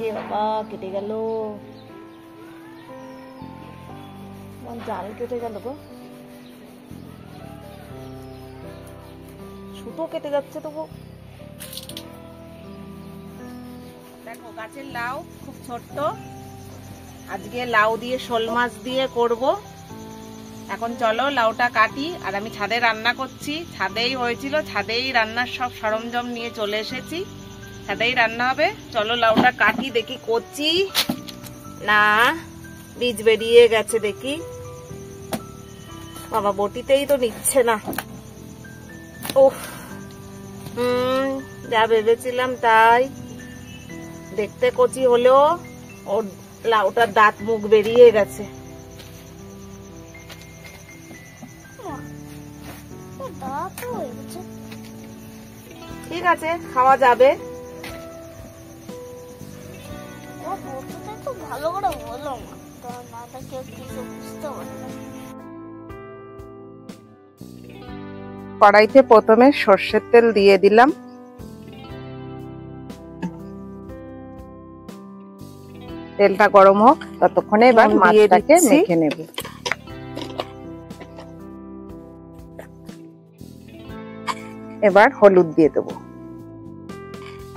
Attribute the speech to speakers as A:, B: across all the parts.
A: এ বাবা কেটে গেল, জাল কেটে গেল গো, সুতো কেটে যাচ্ছে তবু। দেখো গাছের লাউ খুব ছোট্ট, আজকে লাউ দিয়ে শোল মাছ দিয়ে করব। এখন চলো লাউটা কাটি। আর আমি ছাদে রান্না করছি, ছাদেই হয়েছিল, ছাদেই রান্নার সব সরঞ্জাম নিয়ে চলে এসেছি, ছাদেই রান্না হবে। চলো লাউটা কাটি, দেখি কচি না বীজ বেরিয়ে গেছে দেখি। বাবা বটিতেই তো নিচ্ছে না। ওহ, যা ভেবেছিলাম তাই, দেখতে কচি হলেও ওর লাউটার দাঁত মুখ বেরিয়ে গেছে। ঠিক আছে, খাওয়া যাবে। ভালো করে বলো, কড়াইতে প্রথমে সর্ষের তেল দিয়ে দিলাম, তেলটা গরম হোক ততক্ষণে এবার মাছটাকে মেখে নেব। এবার হলুদ দিয়ে দেব,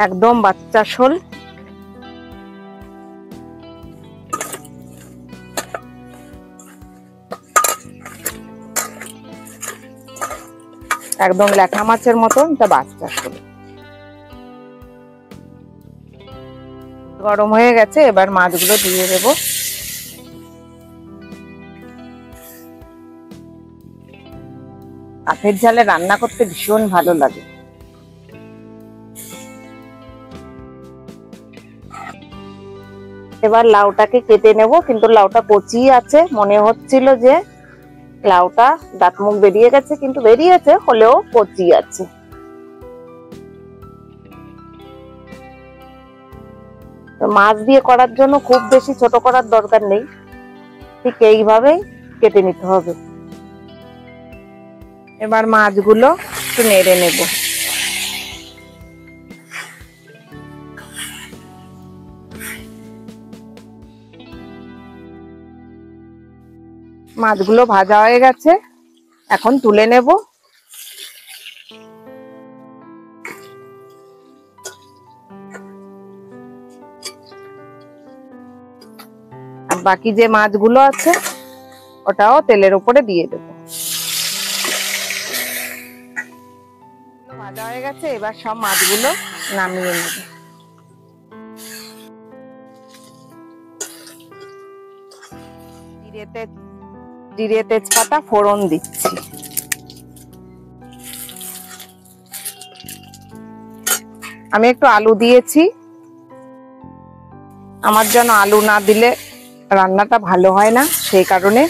A: একদম বাচ্চা শোল। একদম ল্যাঠা মাছের মতন, এটা বাচ্চা শোল। গরম হয়ে গেছে, এবার মাছগুলো দিয়ে দেব। কাঠের জালে রান্না করতে ভীষণ ভালো লাগে। এবার লাউটাকে কেটে নেব, কিন্তু লাউটা কচি আছে, মনে হচ্ছিল যে লাউটা দাঁত মুখ বেরিয়ে গেছে, কিন্তু বেরিয়েছে হলেও কচি আছে। মাছ দিয়ে করার জন্য খুব বেশি ছোট করার দরকার নেই, ঠিক এইভাবেই কেটে নিতে হবে। এবার মাছগুলো একটু নেড়ে নেব। মাছগুলো ভাজা হয়ে গেছে, এখন তুলে নেব। আর বাকি যে মাছগুলো আছে ওটাও তেলের উপরে দিয়ে দেব। ভাজা হয়ে গেছে, এবার সব মাছগুলো নামিয়ে নেব। জিরে তেজপাতা ফোড়ন দিচ্ছি। আমি একটু আলু দিয়েছি, আমার জন্য আলু না দিলে রান্নাটা ভালো হয় না, সেই কারণে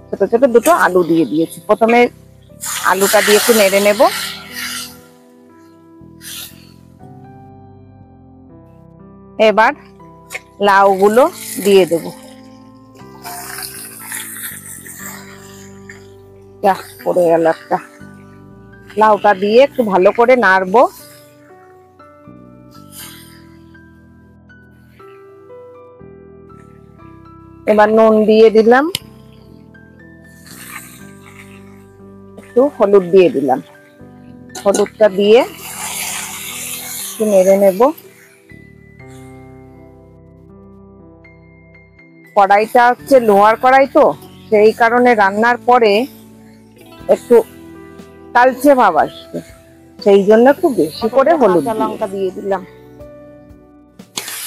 A: ছোট ছোট দুটো আলু দিয়ে দিয়েছি। প্রথমে আলুটা দিয়ে একটু নেড়ে নেব। এবার লাউগুলো দিয়ে দেব। পড়ে গেল একটা। লাউটা দিয়ে একটু ভালো করে নাড়বো। এবার নুন দিয়ে দিলাম, একটু হলুদ দিয়ে দিলাম। হলুদটা দিয়ে একটু নেড়ে নেব। কড়াইটা হচ্ছে লোহার কড়াই, তো সেই কারণে রান্নার পরে একটু কালচে ভাব আসবে, সেই জন্য একটু বেশি করে হলুদ কাঁচা লঙ্কা দিয়ে দিলাম।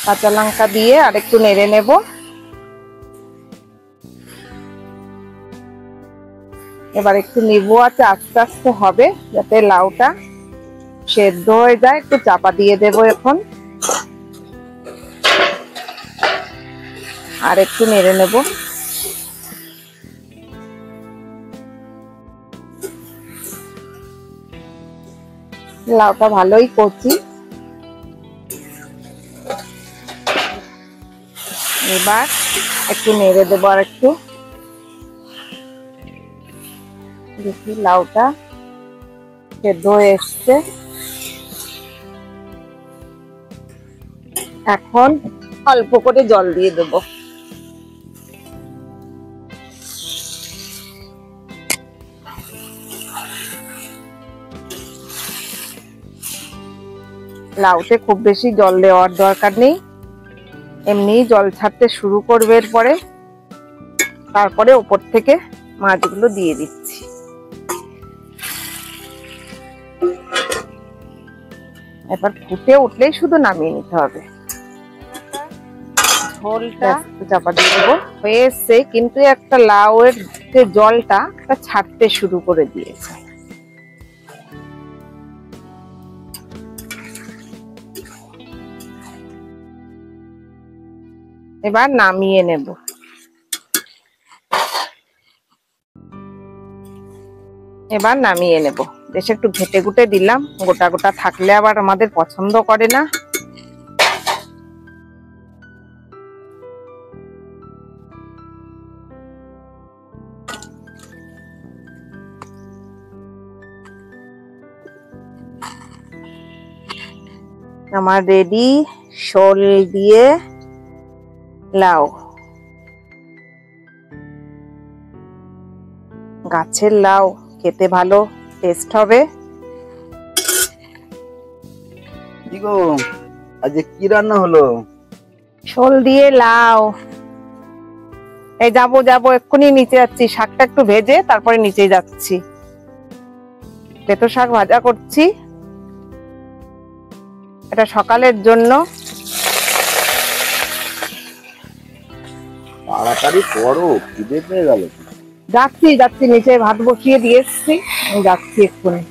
A: কাঁচা লঙ্কা দিয়ে আর একটু নেড়ে নেব। এবার একটু নিবো আছে, আস্তে আস্তে হবে যাতে লাউটা সেদ্ধ হয়ে যায়। একটু চাপা দিয়ে দেব এখন, আর একটু নেড়ে নেব। লাউটা ভালোই কচি। এবার একটু নেড়ে দেবো, আর একটু দেখি লাউটা সেদ্ধ হয়ে এসছে। এখন অল্প করে জল দিয়ে দেব। লাউতে খুব বেশি জল দেওয়ার দরকার নেই, এমনি জল ছাড়তে শুরু করবে এরপরে। তারপরে উপর থেকে মাছগুলো দিয়ে দিচ্ছি। এবার ফুটে উঠলেই শুধু নামিয়ে নিতে হবে। ঝোলটা চাপা দিয়ে দেবো। হয়ে এসছে, কিন্তু একটা লাউয়ের যে জলটা ছাড়তে শুরু করে দিয়েছে। এবার নামিয়ে নেব। এবার নামিয়ে নেব। বেশ একটু ঘেটে ঘুটে দিলাম, গোটা গোটা থাকলে আবার আমাদের পছন্দ করে না। আমার রেডি শোল দিয়ে লাউ। গাছের লাউ খেতে ভালো টেস্ট হবে।
B: কি গো, আজকে কি রান্না হলো?
A: শোল দিয়ে লাউ। এই যাবো এক্ষুনি নিচে যাচ্ছি, শাকটা একটু ভেজে তারপরে নিচে যাচ্ছি। তেতো শাক ভাজা করছি, এটা সকালের জন্য।
B: তাড়াতাড়ি করো, খিদে পেয়ে গেল।
A: যাচ্ছি নিচে ভাত বসিয়ে দিয়ে এসছি, আমি যাচ্ছি এক্ষুনি।